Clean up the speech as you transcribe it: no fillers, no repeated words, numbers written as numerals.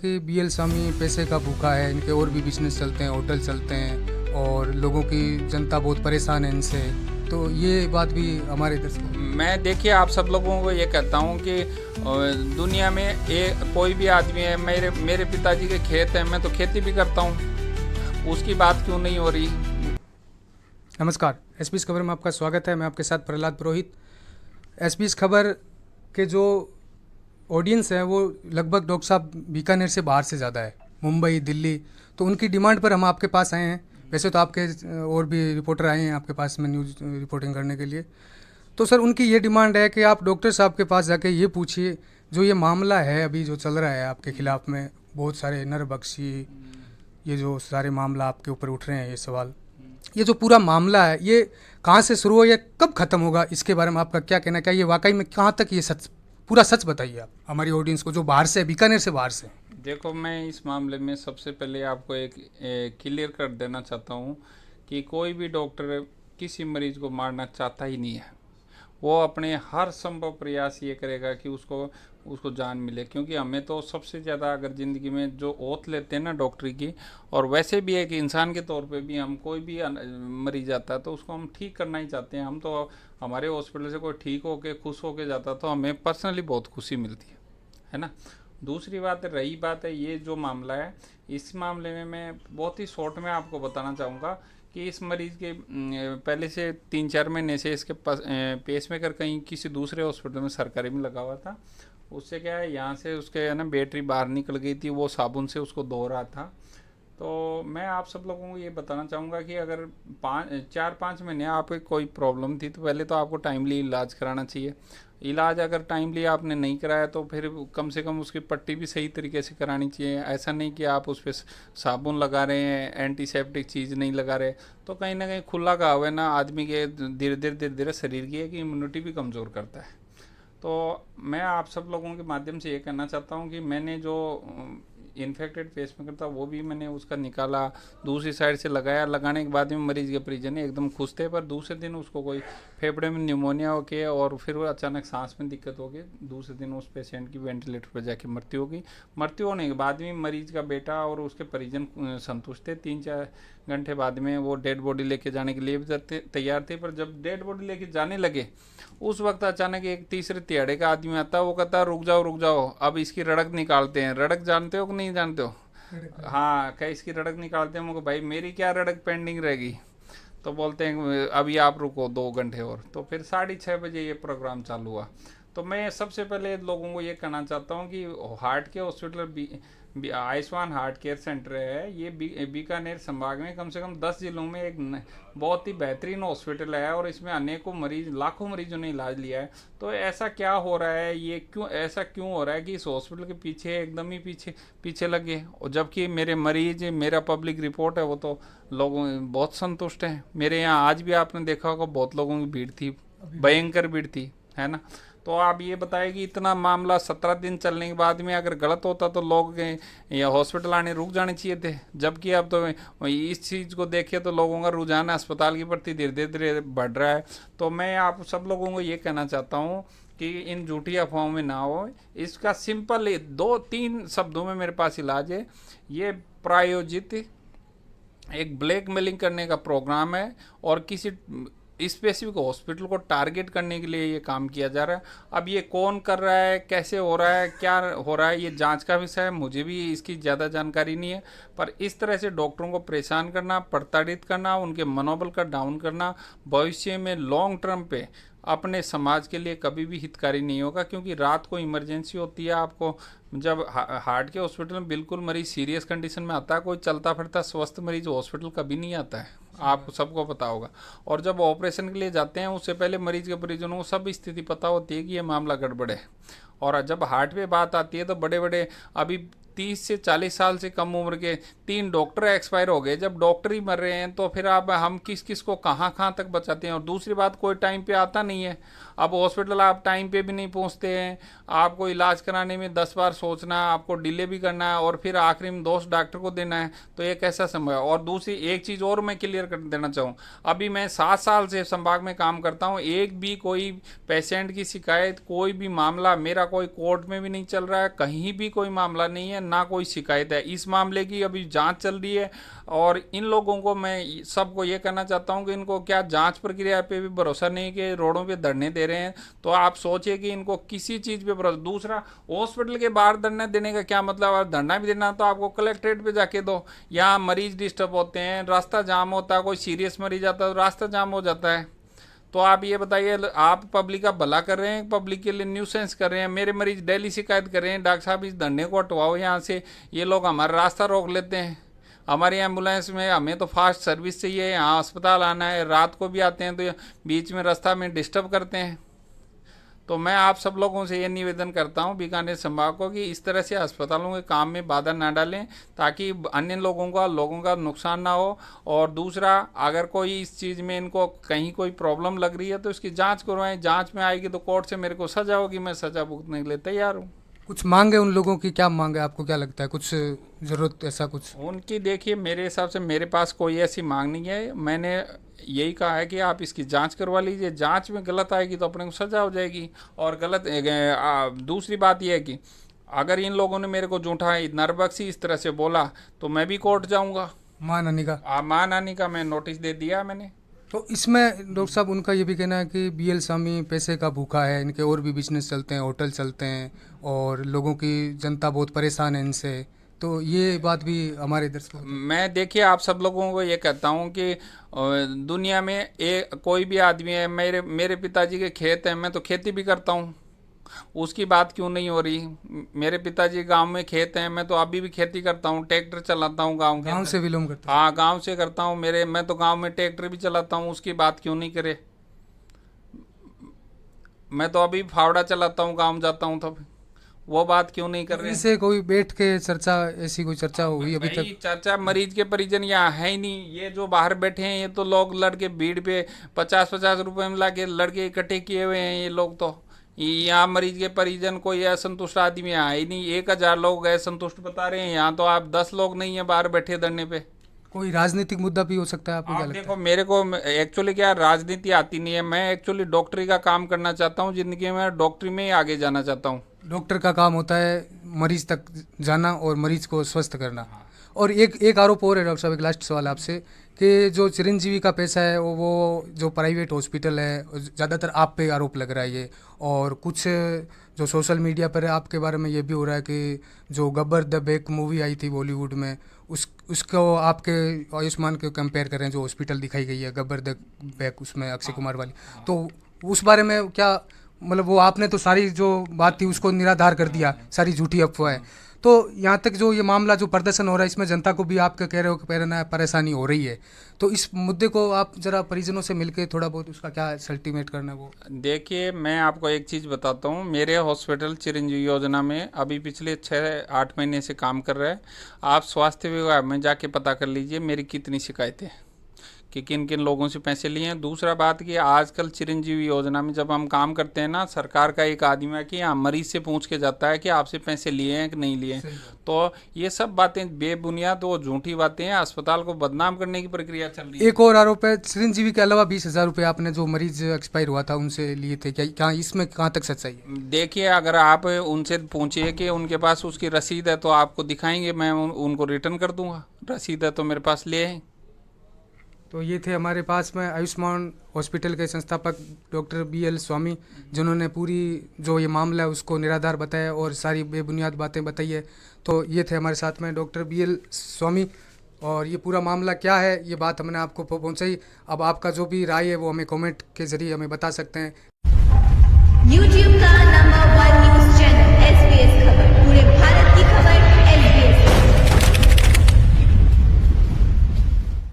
कि बीएल स्वामी पैसे का भूखा है, इनके और भी बिजनेस चलते हैं, होटल चलते हैं और लोगों की जनता बहुत परेशान है इनसे। तो ये बात भी हमारे इधर से। मैं देखिए आप सब लोगों को ये कहता हूँ कि दुनिया में कोई भी आदमी है, मेरे मेरे पिताजी के खेत हैं, मैं तो खेती भी करता हूँ, उसकी बात क्यों नहीं हो रही। नमस्कार, एसबीएस खबर में आपका स्वागत है। मैं आपके साथ प्रहलाद पुरोहित। एसबीएस खबर के जो ऑडियंस है वो लगभग डॉक्टर साहब बीकानेर से बाहर से ज़्यादा है, मुंबई, दिल्ली। तो उनकी डिमांड पर हम आपके पास आए हैं। वैसे तो आपके और भी रिपोर्टर आए हैं आपके पास में न्यूज़ रिपोर्टिंग करने के लिए। तो सर, उनकी ये डिमांड है कि आप डॉक्टर साहब के पास जाके ये पूछिए, जो ये मामला है अभी जो चल रहा है आपके खिलाफ में, बहुत सारे नरबख्शी, ये जो सारे मामला आपके ऊपर उठ रहे हैं, ये सवाल, ये जो पूरा मामला है ये कहाँ से शुरू हो या कब ख़त्म होगा, इसके बारे में आपका क्या कहना है? क्या ये वाकई में कहाँ तक ये सच, पूरा सच बताइए आप हमारी ऑडियंस को जो बाहर से, बीकानेर से बाहर से। देखो, मैं इस मामले में सबसे पहले आपको एक क्लियर कर देना चाहता हूँ कि कोई भी डॉक्टर किसी मरीज को मारना चाहता ही नहीं है। वो अपने हर संभव प्रयास ये करेगा कि उसको उसको जान मिले, क्योंकि हमें तो सबसे ज़्यादा अगर ज़िंदगी में जो ओथ लेते हैं ना डॉक्टरी की, और वैसे भी एक इंसान के तौर पे भी हम कोई भी मरीज आता है तो उसको हम ठीक करना ही चाहते हैं। हम तो हमारे हॉस्पिटल से कोई ठीक होके खुश होके जाता तो हमें पर्सनली बहुत खुशी मिलती है ना। दूसरी बात रही बात है ये जो मामला है, इस मामले में मैं बहुत ही शॉर्ट में आपको बताना चाहूँगा कि इस मरीज़ के पहले से 3-4 महीने से इसके पेस मेकर कहीं किसी दूसरे हॉस्पिटल में सरकारी में लगा हुआ था। उससे क्या है, यहाँ से उसके है ना बैटरी बाहर निकल गई थी, वो साबुन से उसको धो रहा था। तो मैं आप सब लोगों को ये बताना चाहूँगा कि अगर 4-5 महीने आपको कोई प्रॉब्लम थी तो पहले तो आपको टाइमली इलाज कराना चाहिए। इलाज अगर टाइमली आपने नहीं कराया तो फिर कम से कम उसकी पट्टी भी सही तरीके से करानी चाहिए। ऐसा नहीं कि आप उस पर साबुन लगा रहे हैं, एंटीसेप्टिक चीज़ नहीं लगा रहे, तो कहीं ना कहीं खुला घाव है ना, आदमी के धीरे धीरे शरीर की एक इम्यूनिटी भी कमज़ोर करता है। तो मैं आप सब लोगों के माध्यम से ये कहना चाहता हूँ कि मैंने जो इन्फेक्टेड पेसमेकर था वो भी मैंने उसका निकाला, दूसरी साइड से लगाया। लगाने के बाद में मरीज के परिजन एकदम खुश थे, पर दूसरे दिन उसको कोई फेफड़े में निमोनिया हो गया और फिर वो अचानक सांस में दिक्कत हो गई। दूसरे दिन उस पेशेंट की वेंटिलेटर पर जाके मृत्यु हो गई। मृत्यु होने के बाद में मरीज का बेटा और उसके परिजन संतुष्ट थे। 3-4 घंटे बाद में वो डेड बॉडी लेके जाने के लिए भी तैयार थे, पर जब डेड बॉडी लेके जाने लगे उस वक्त अचानक एक तीसरे तिहाड़े का आदमी आता है। वो कहता है रुक जाओ, अब इसकी रड़क निकालते हैं। रड़क जानते हो कि नहीं जानते हो? हाँ, क्या इसकी रड़क निकालते हैं? मुझे भाई मेरी क्या रड़क पेंडिंग रहेगी? तो बोलते हैं अभी आप रुको 2 घंटे और। तो फिर 6:30 बजे ये प्रोग्राम चालू हुआ। तो मैं सबसे पहले लोगों को ये कहना चाहता हूँ कि हार्ट के hospital Ayushman heart care centre है, ये बीकानेर संभाग में कम से कम 10 जिलों में एक बहुत ही बेहतरीन हॉस्पिटल है और इसमें अनेकों मरीज, लाखों मरीजों ने इलाज लिया है। तो ऐसा क्या हो रहा है, ये क्यों हो रहा है कि इस हॉस्पिटल के पीछे एकदम ही पीछे लगे, और जबकि मेरे मरीज, मेरा पब्लिक रिपोर्ट है वो तो लोगों बहुत संतुष्ट हैं। मेरे यहाँ आज भी आपने देखा होगा बहुत लोगों की भीड़ थी, भयंकर भीड़ थी, है ना। तो आप ये बताइए कि इतना मामला 17 दिन चलने के बाद में अगर गलत होता तो लोग या हॉस्पिटल आने रुक जाने चाहिए थे। जबकि अब तो इस चीज़ को देखिए तो लोगों का रुझान अस्पताल के प्रति धीरे धीरे बढ़ रहा है। तो मैं आप सब लोगों को ये कहना चाहता हूँ कि इन झूठी अफवाहों में ना हो। इसका सिंपल 2-3 शब्दों में मेरे पास इलाज है। ये प्रायोजित एक ब्लैकमेलिंग करने का प्रोग्राम है और किसी स्पेसिफिक हॉस्पिटल को टारगेट करने के लिए ये काम किया जा रहा है। अब ये कौन कर रहा है, कैसे हो रहा है, क्या हो रहा है, ये जांच का विषय है। मुझे भी इसकी ज़्यादा जानकारी नहीं है, पर इस तरह से डॉक्टरों को परेशान करना, प्रताड़ित करना, उनके मनोबल का डाउन करना भविष्य में लॉन्ग टर्म पे अपने समाज के लिए कभी भी हितकारी नहीं होगा। क्योंकि रात को इमरजेंसी होती है, आपको जब हार्ट के हॉस्पिटल में बिल्कुल मरीज सीरियस कंडीशन में आता है, कोई चलता फिरता स्वस्थ मरीज हॉस्पिटल कभी नहीं आता है, आपको सबको पता होगा। और जब ऑपरेशन के लिए जाते हैं उससे पहले मरीज के परिजनों को सब स्थिति पता होती है कि ये मामला गड़बड़ है। और जब हार्ट पे बात आती है तो बड़े बड़े अभी 30 से 40 साल से कम उम्र के 3 डॉक्टर एक्सपायर हो गए। जब डॉक्टर ही मर रहे हैं तो फिर आप हम किस किस को कहाँ कहाँ तक बचाते हैं। और दूसरी बात, कोई टाइम पे आता नहीं है। अब हॉस्पिटल आप टाइम पे भी नहीं पहुंचते हैं, आपको इलाज कराने में 10 बार सोचना है, आपको डिले भी करना है और फिर आखिरी में दोष डॉक्टर को देना है, तो ये कैसा संभव है। और दूसरी एक चीज़ और मैं क्लियर कर देना चाहूँ, अभी मैं 7 साल से संभाग में काम करता हूँ, एक भी कोई पेशेंट की शिकायत, कोई भी मामला मेरा कोई कोर्ट में भी नहीं चल रहा है, कहीं भी कोई मामला नहीं है, ना कोई शिकायत है। इस मामले की अभी जांच चल रही है और इन लोगों को मैं सबको ये कहना चाहता हूँ कि इनको क्या जांच प्रक्रिया पे भी भरोसा नहीं कि रोडों पे धरने दे रहे हैं, तो आप सोचिए कि इनको किसी चीज़ पे भरोसा। दूसरा, हॉस्पिटल के बाहर धरना देने का क्या मतलब, आप धरना भी देना तो आपको कलेक्ट्रेट पे जाके दो। यहाँ मरीज डिस्टर्ब होते हैं, रास्ता जाम होता है, कोई सीरियस मरीज आता है तो रास्ता जाम हो जाता है। तो आप ये बताइए, आप पब्लिक का भला कर रहे हैं, पब्लिक के लिए न्यूसेंस कर रहे हैं। मेरे मरीज डेली शिकायत कर रहे हैं, डॉक्टर साहब इस धरने को हटवाओ यहाँ से, ये लोग हमारा रास्ता रोक लेते हैं। हमारी एम्बुलेंस में हमें तो फास्ट सर्विस चाहिए, यहाँ अस्पताल आना है, रात को भी आते हैं तो बीच में रास्ता में डिस्टर्ब करते हैं। तो मैं आप सब लोगों से ये निवेदन करता हूँ बीकानेर संभाग को कि इस तरह से अस्पतालों के काम में बाधा ना डालें, ताकि अन्य लोगों का नुकसान ना हो। और दूसरा, अगर कोई इस चीज़ में इनको कहीं कोई प्रॉब्लम लग रही है तो इसकी जांच करवाएं, जांच में आएगी तो कोर्ट से मेरे को सजा होगी, मैं सजा भुगतने के लिए तैयार हूँ। कुछ मांगे उन लोगों की, क्या मांगे, आपको क्या लगता है, कुछ ज़रूरत ऐसा कुछ? उनकी देखिए, मेरे हिसाब से मेरे पास कोई ऐसी मांग नहीं है। मैंने यही कहा है कि आप इसकी जांच करवा लीजिए, जांच में गलत आएगी तो अपने को सजा हो जाएगी। और दूसरी बात यह है कि अगर इन लोगों ने मेरे को झूठा नरबख्शी इस तरह से बोला तो मैं भी कोर्ट जाऊंगा। मां नानी का मैं नोटिस दे दिया मैंने। तो इसमें डॉक्टर साहब उनका ये भी कहना है कि बीएल स्वामी पैसे का भूखा है, इनके और भी बिजनेस चलते हैं, होटल चलते हैं और लोगों की जनता बहुत परेशान है इनसे, तो ये बात भी हमारे दर्शकों। मैं देखिए आप सब लोगों को ये कहता हूँ कि दुनिया में कोई भी आदमी है, मेरे पिताजी के खेत हैं, मैं तो खेती भी करता हूँ, उसकी बात क्यों नहीं हो रही। मेरे पिताजी गांव में खेत हैं, मैं तो अभी भी खेती करता हूँ, ट्रैक्टर चलाता हूँ गांव से बिलोंग करता हूँ। हाँ, गांव से करता हूँ, मैं तो गांव में ट्रैक्टर भी चलाता हूँ, उसकी बात क्यों नहीं करे। मैं तो अभी फावड़ा चलाता हूँ, गांव जाता हूँ, तब वो बात क्यों नहीं कर रहे। इनसे कोई बैठ के चर्चा, ऐसी कोई चर्चा हुई अभी तक? चर्चा, मरीज के परिजन यहाँ है ही नहीं, ये जो बाहर बैठे हैं ये तो लोग लड़के भीड़ पे 50-50 रुपए में लाके लड़के इकट्ठे किए हुए हैं। ये लोग तो यहाँ मरीज के परिजन कोई असंतुष्ट आदमी है ही नहीं। 1000 लोग असंतुष्ट बता रहे हैं, यहाँ तो आप 10 लोग नहीं है बाहर बैठे धरने पे। कोई राजनीतिक मुद्दा भी हो सकता है, आपको क्या लगता है? देखो, मेरे को एक्चुअली क्या राजनीति आती नहीं है, मैं एक्चुअली डॉक्टरी का काम करना चाहता हूँ जिंदगी में, डॉक्टरी में ही आगे जाना चाहता हूँ। डॉक्टर का काम होता है मरीज तक जाना और मरीज को स्वस्थ करना। और एक आरोप और है डॉक्टर साहब, एक लास्ट सवाल आपसे, कि जो चिरंजीवी का पैसा है वो जो प्राइवेट हॉस्पिटल है, ज़्यादातर आप पे आरोप लग रहा है ये, और कुछ जो सोशल मीडिया पर है आपके बारे में ये भी हो रहा है कि जो गब्बर द बैक मूवी आई थी बॉलीवुड में, उसको आपके आयुष्मान के कंपेयर कर रहे हैं, जो हॉस्पिटल दिखाई गई है गब्बर द बैक, उसमें अक्षय कुमार वाली। तो उस बारे में क्या मतलब, वो आपने तो सारी जो बात थी उसको निराधार कर दिया, सारी झूठी अफवाह है। तो यहाँ तक जो ये मामला जो प्रदर्शन हो रहा है, इसमें जनता को भी आप कह रहे हो कि परेशानी हो रही है, तो इस मुद्दे को आप जरा परिजनों से मिलकर थोड़ा बहुत उसका क्या सेल्टिमेट करना है वो। देखिए, मैं आपको एक चीज़ बताता हूँ, मेरे हॉस्पिटल चिरंजीवी योजना में अभी पिछले 6-8 महीने से काम कर रहा है। आप स्वास्थ्य विभाग में जाके पता कर लीजिए मेरी कितनी शिकायतें कि किन किन लोगों से पैसे लिए हैं। दूसरा बात कि आजकल चिरंजीवी योजना में जब हम काम करते हैं ना, सरकार का एक आदमी है कि हाँ, मरीज से पूछ के जाता है कि आपसे पैसे लिए हैं कि नहीं लिए हैं। तो ये सब बातें बेबुनियाद और झूठी बातें हैं, अस्पताल को बदनाम करने की प्रक्रिया चल रही है। एक और आरोप है, चिरंजीवी के अलावा 20,000 रुपये आपने जो मरीज एक्सपायर हुआ था उनसे लिए थे, क्या इसमें कहाँ तक सच्चाई है? देखिए, अगर आप उनसे पूछिए कि उनके पास उसकी रसीद है तो आपको दिखाएंगे, मैं उनको रिटर्न कर दूंगा। रसीद है तो मेरे पास ले आए। तो ये थे हमारे पास में आयुष्मान हॉस्पिटल के संस्थापक डॉक्टर BL स्वामी, जिन्होंने पूरी जो ये मामला है उसको निराधार बताया और सारी बेबुनियाद बातें बताई है। तो ये थे हमारे साथ में डॉक्टर BL स्वामी, और ये पूरा मामला क्या है ये बात हमने आपको पहुंचाई। अब आपका जो भी राय है वो हमें कमेंट के जरिए हमें बता सकते हैं। YouTube का नंबर 1 न्यूज़ चैनल SBS खबर पूरे भारत